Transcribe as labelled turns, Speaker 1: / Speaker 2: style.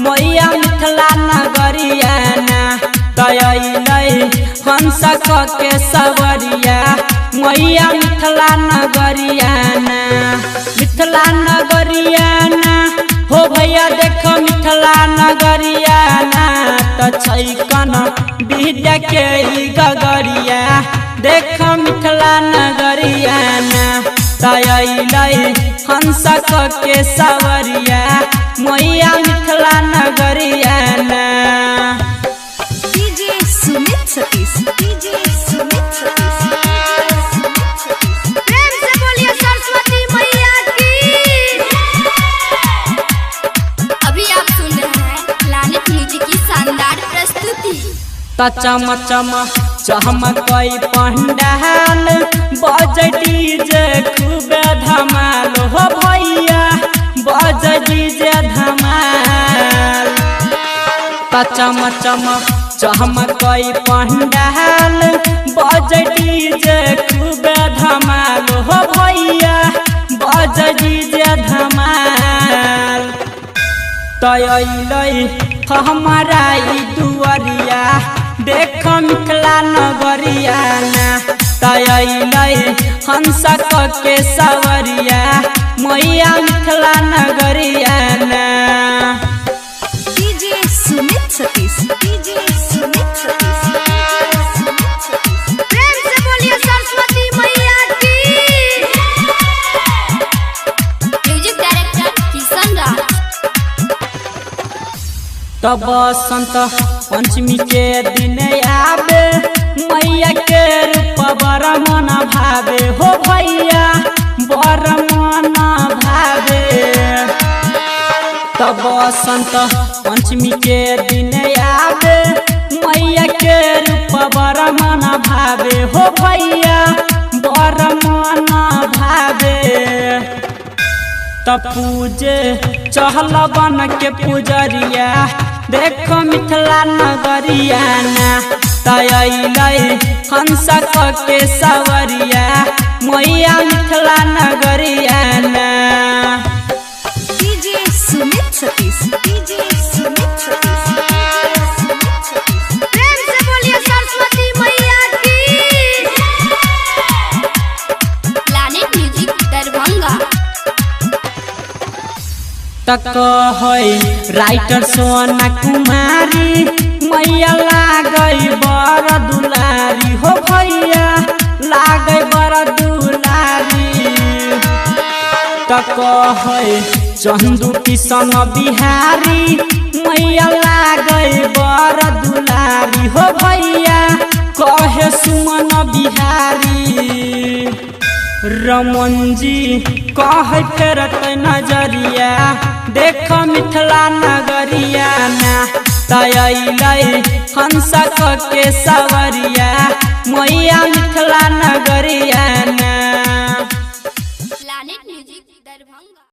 Speaker 1: मैया मिथिला नगरिया ना तयलै हंस के सवरिया मैया मिथिला नगरिया ना मिथिला नगरिया ना हो भैया देखो मिथिला नगरिया ना त छैकन विद्या के गगरिया देखो मिथिला नगरिया ना तयलै हंस के सवरिया मैया मिथिला नगरिया ना।
Speaker 2: डीजे सुमित सतीश प्रेम से बोलिए सरस्वती मैया की। अभी आप सुन रहे हैं लालित म्यूजिक की शानदार प्रस्तुति।
Speaker 1: चम चम चमकई पंडाल बज डीजे खूब धमाल हो भैया बज डीजे धमाल चम चम चमकई पंडाल बज डीजे खूब धमाल हो भैया बज डीजे धमाल तयलै हमारा ई दुआरिया देख मिथिला नगरिया ना तयलै हंस के सवरिया मैया मिथिला नगरिया ना।
Speaker 2: डीजे सुमित सतीश प्रेम से बोलिए सरस्वती मैया की। म्यूजिक डायरेक्टर किशन राज।
Speaker 1: तब बसंत पंचमी के दिन आवे मैया के रूप बड़ मन भावे हो भैया बड़ मन भावे तब बसंत पंचमी के दिन आवे मैया के रूप बड़ मन भावे हो भैया बड़ मन भावे त पूजे चहल बन के पुजरिया देखो मिथिला नगरिया ना तयलै हंस के सवरिया मैया मिथिला नगरिया ना।
Speaker 2: डीजे सुमित सतीश प्रेम से बोलिए सरस्वती मैया की। लालित म्यूजिक दरभंगा।
Speaker 1: तक है राइटर सोना कुमारी मैया लागई बड़ दुलारी हो भैया लागई बड़ दुलारी तक है चंदू किशन बिहारी मैया लागई बड़ दुलारी हो भैया कहे सुमन बिहारी रमन जी कह फेरत नजरिया देख मिथिला नगरिया ना तयलै हंस के सवरिया मैया मिथिला नगरिया ना।